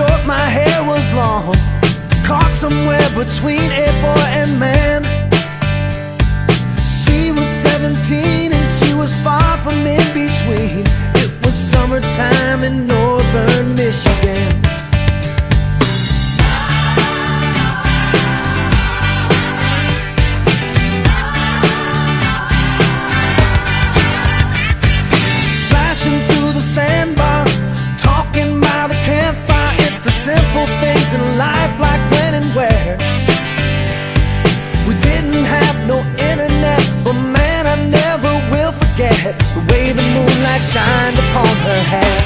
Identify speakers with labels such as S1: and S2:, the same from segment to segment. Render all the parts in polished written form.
S1: short, my hair was long, caught somewhere between a boy and man. She was 17 and she was far from in between. It was summertime in northern Michigan. Splashing through the sandbar, talking by the campfire. It's the simple things in life, like when and where. We didn't have no internet, but man, I never will forget the way the moonlight shined upon her hair.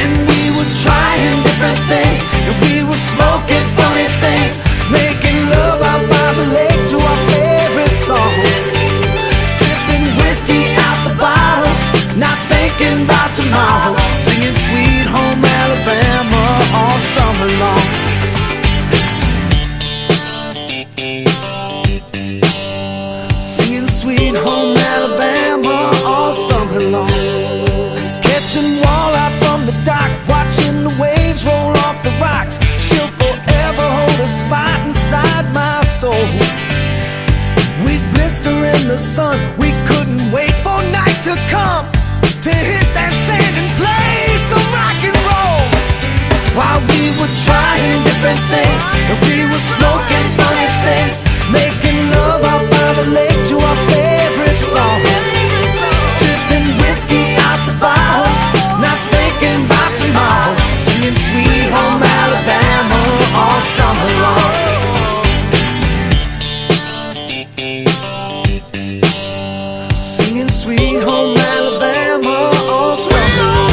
S1: And we were trying different things, and we were smoking funny things, making love out by the lake to our favorite song, sipping whiskey out the bottle, not thinking about tomorrow, singing Sweet Home Alabama all summer long. Singing Sweet Home Alabama all summer long. Catching walleye from the dock, watching the waves roll off the rocks. She'll forever hold a spot inside my soul. We'd blister in the sun, we couldn't wait for night to come to hit that sand and play some rock and roll. While we were trying different things, and we were smoking funny things, making love out by the lake to our favorite song, sipping whiskey out the bottle, not thinking about tomorrow, singing Sweet Home Alabama all summer long. Singing Sweet Home Alabama all summer long.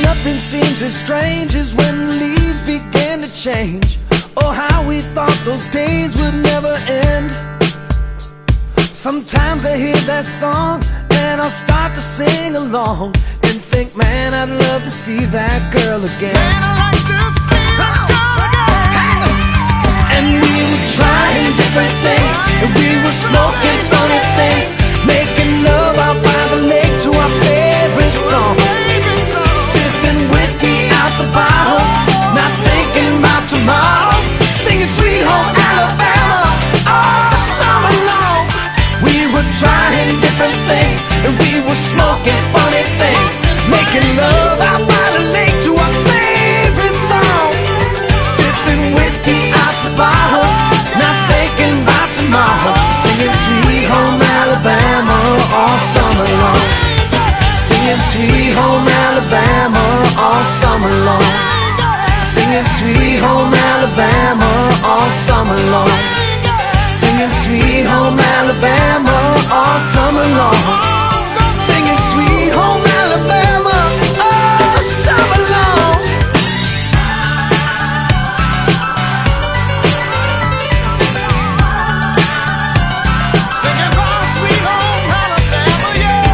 S1: Nothing seems as strange as when the leaves began to change. Oh, how we thought those days would never end. Sometimes I hear that song and I'll start to sing along and think, man, I'd love to see that girl again. Man, I like to see that girl again. And we were trying different things, and we were smoking funny things, making love out by the lake to our favorite song, the bottle, not thinking about tomorrow, singing Sweet Home Alabama all summer long. We were trying different things, and we were smoking funny things, making love out by the lake to our favorite song, sipping whiskey out the bottle, not thinking about tomorrow, singing Sweet Home Alabama all summer long. Singing Sweet Home Alabama all summer long. Singing Sweet Home Alabama all summer long. Singing Sweet Home Alabama all summer long. Singing Sweet Home Alabama all summer long. Singing about Sweet Home Alabama, yeah.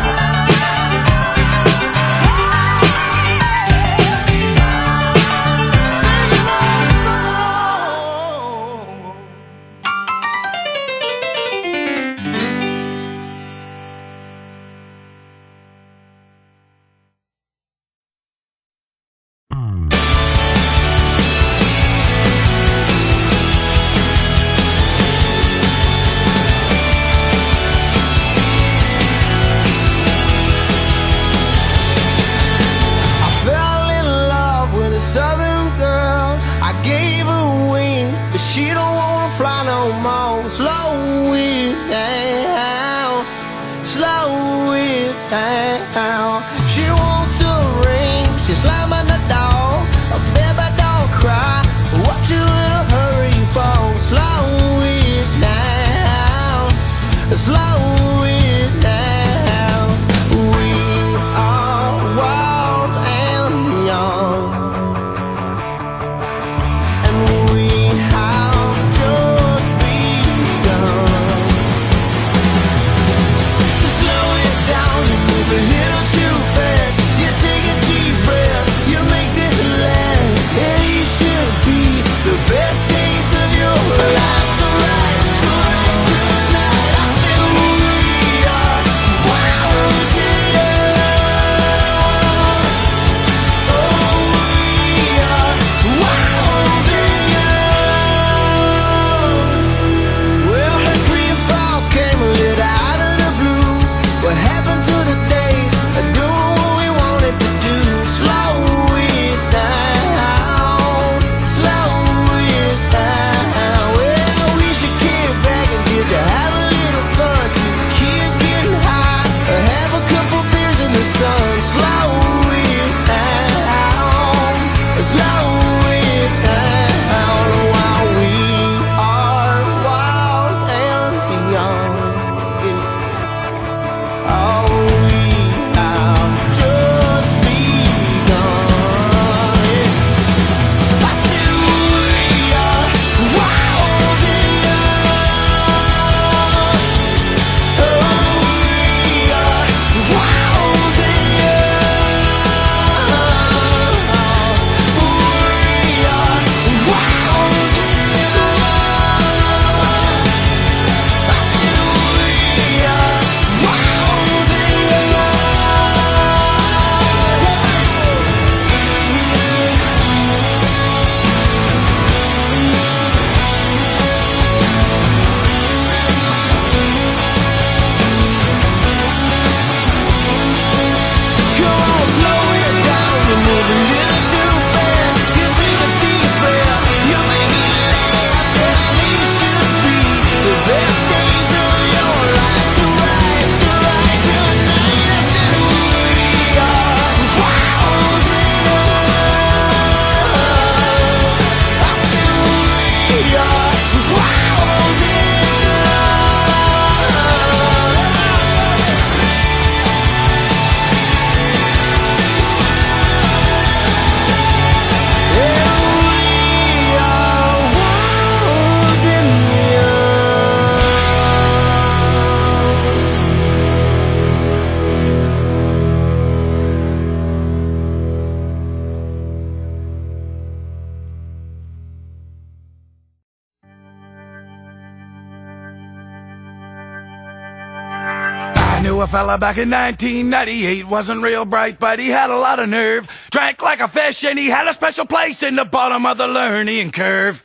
S1: knew a fella back in 1998. Wasn't real bright, but he had a lot of nerve. Drank like a fish and he had a special place in the bottom of the learning curve.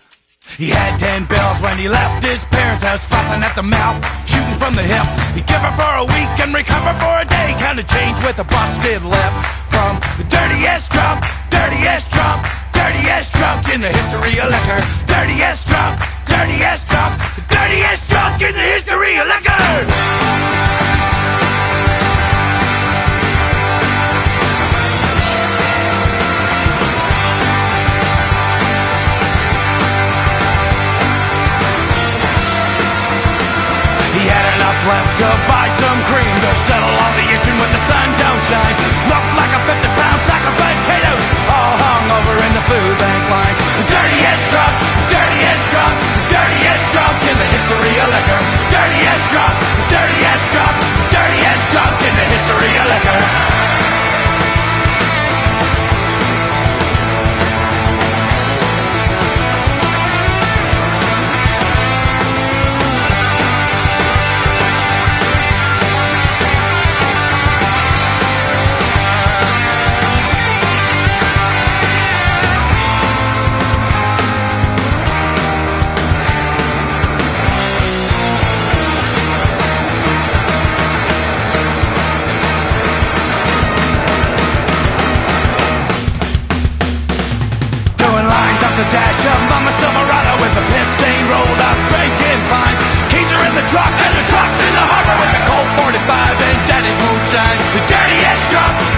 S1: He had 10 bills when he left his parents' house, frothing at the mouth, shooting from the hip. He'd give her for a week and recover for a day, kinda changed with a busted lip. From the dirtiest drunk in the history of liquor. Dirtiest drunk, the dirtiest drunk in the history of liquor. Left to buy some cream to settle all the itching when the sun don't shine. Looked like a 50-pound sack of potatoes, all hung over in the food bank line. The dirtiest drunk in the history of liquor. Dirtiest drunk in the history of liquor. The dash of Mama Silverado with a piss stain rolled up, drinking fine. Keys are in the truck and the truck's in the harbor with a Colt 45 and Daddy's moonshine. The dirtiest drunk